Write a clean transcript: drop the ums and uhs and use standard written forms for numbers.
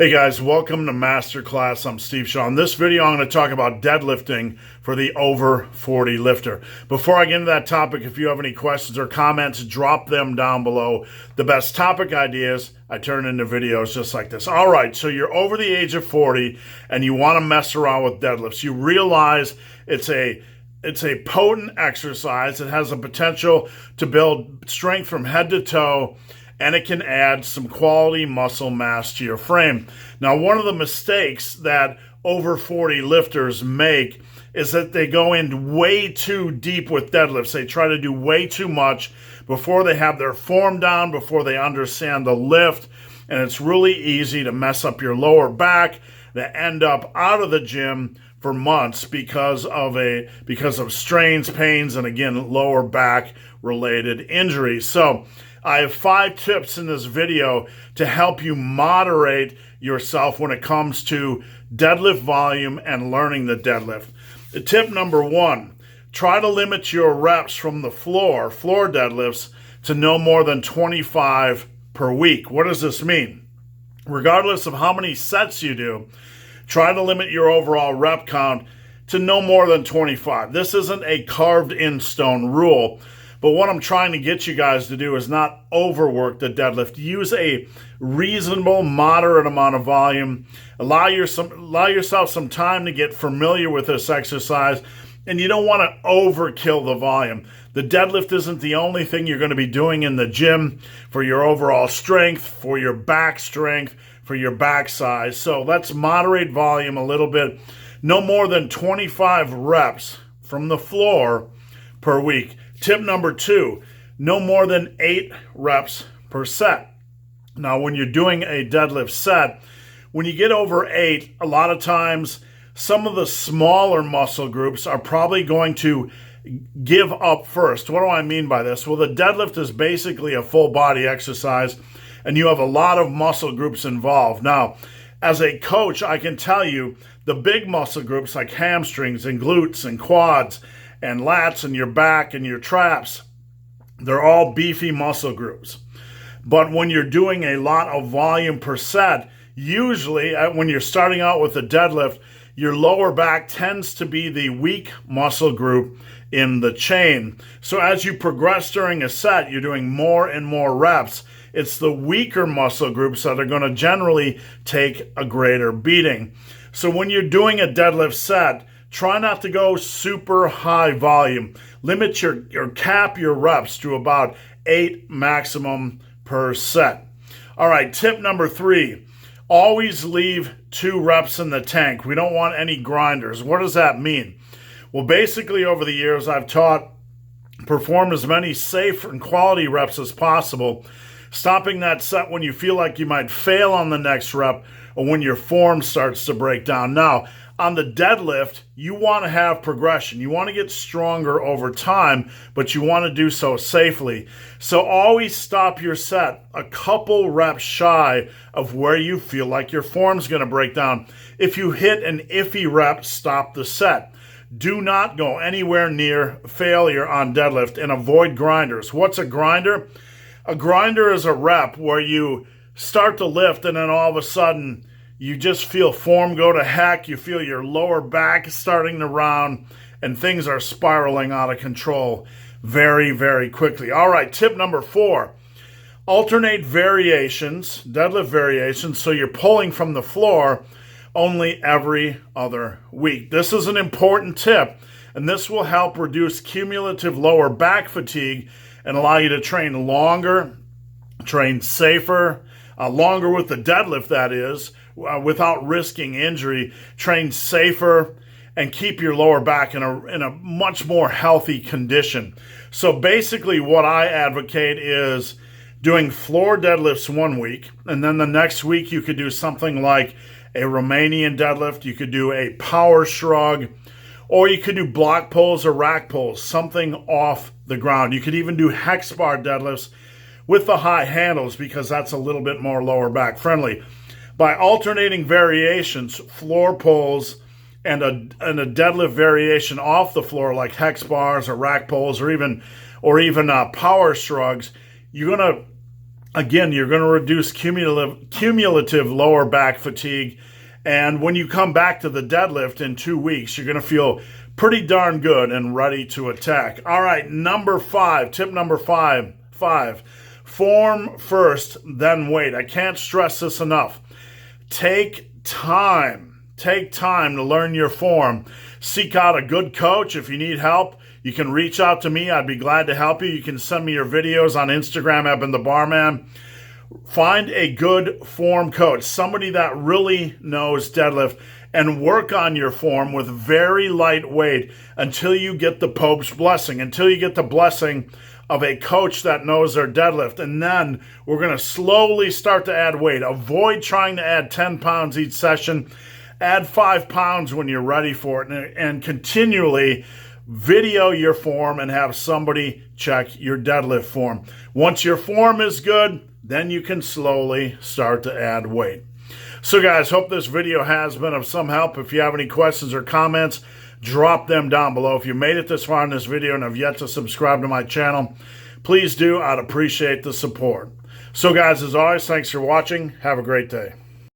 Hey guys, welcome to Masterclass. I'm Steve Shaw. In this video, I'm going to talk about deadlifting for the over 40 lifter. Before I get into that topic, if you have any questions or comments, drop them down below. The best topic ideas, I turn into videos just like this. All right, so you're over the age of 40 and you want to mess around with deadlifts. You realize it's a potent exercise. It has the potential to build strength from head to toe, and it can add some quality muscle mass to your frame. Now, one of the mistakes that over 40 lifters make is that they go in way too deep with deadlifts. They try to do way too much before they have their form down, before they understand the lift, and it's really easy to mess up your lower back, to end up out of the gym for months because of strains, pains, and again, lower back related injuries. So I have 5 tips in this video to help you moderate yourself when it comes to deadlift volume and learning the deadlift. Tip number 1, try to limit your reps from the floor deadlifts, to no more than 25 per week. What does this mean? Regardless of how many sets you do, try to limit your overall rep count to no more than 25. This isn't a carved in stone rule, but what I'm trying to get you guys to do is not overwork the deadlift. Use a reasonable, moderate amount of volume. Allow yourself some time to get familiar with this exercise, and you don't want to overkill the volume. The deadlift isn't the only thing you're going to be doing in the gym for your overall strength, for your back strength, for your back size. So let's moderate volume a little bit. No more than 25 reps from the floor per week. Tip number 2, no more than 8 reps per set. Now, when you're doing a deadlift set, when you get over 8, a lot of times some of the smaller muscle groups are probably going to give up first. What do I mean by this? Well, the deadlift is basically a full body exercise, and you have a lot of muscle groups involved. Now, as a coach, I can tell you the big muscle groups like hamstrings and glutes and quads and lats and your back and your traps, they're all beefy muscle groups. But when you're doing a lot of volume per set, usually when you're starting out with a deadlift, your lower back tends to be the weak muscle group in the chain. So as you progress during a set, you're doing more and more reps. It's the weaker muscle groups that are going to generally take a greater beating. So when you're doing a deadlift set, try not to go super high volume. Limit cap your reps to about 8 maximum per set. All right, tip number 3, always leave 2 reps in the tank. We don't want any grinders. What does that mean? Well, basically over the years, I've taught perform as many safe and quality reps as possible, stopping that set when you feel like you might fail on the next rep or when your form starts to break down. Now, on the deadlift, you want to have progression. You want to get stronger over time, but you want to do so safely. So always stop your set a couple reps shy of where you feel like your form's going to break down. If you hit an iffy rep, stop the set. Do not go anywhere near failure on deadlift, and avoid grinders. What's a grinder? A grinder is a rep where you start to lift and then all of a sudden you just feel form go to heck. You feel your lower back starting to round and things are spiraling out of control very, very quickly. All right, tip number 4, alternate variations, deadlift variations, so you're pulling from the floor only every other week. This is an important tip, and this will help reduce cumulative lower back fatigue and allow you to train longer, train safer, longer with the deadlift, that is, without risking injury, train safer, and keep your lower back in a much more healthy condition. So basically what I advocate is doing floor deadlifts one week, and then the next week you could do something like a Romanian deadlift, you could do a power shrug, or you could do block pulls or rack pulls, something off the ground. You could even do hex bar deadlifts with the high handles because that's a little bit more lower back friendly. By alternating variations, floor pulls and a deadlift variation off the floor like hex bars or rack pulls or even power shrugs, you're going to Again, you're going to reduce cumulative lower back fatigue. And when you come back to the deadlift in 2 weeks, you're going to feel pretty darn good and ready to attack. All right, tip number five, form first, then weight. I can't stress this enough. Take time to learn your form. Seek out a good coach. If you need help, you can reach out to me. I'd be glad to help you. You can send me your videos on Instagram, Eben the Barman. Find a good form coach, somebody that really knows deadlift, and work on your form with very light weight until you get the Pope's blessing, until you get the blessing of a coach that knows their deadlift. And then we're going to slowly start to add weight. Avoid trying to add 10 pounds each session. Add 5 pounds when you're ready for it, and continually video your form and have somebody check your deadlift form. Once your form is good, then you can slowly start to add weight. So guys, hope this video has been of some help. If you have any questions or comments, drop them down below. If you made it this far in this video and have yet to subscribe to my channel, please do. I'd appreciate the support. So guys, as always, thanks for watching. Have a great day.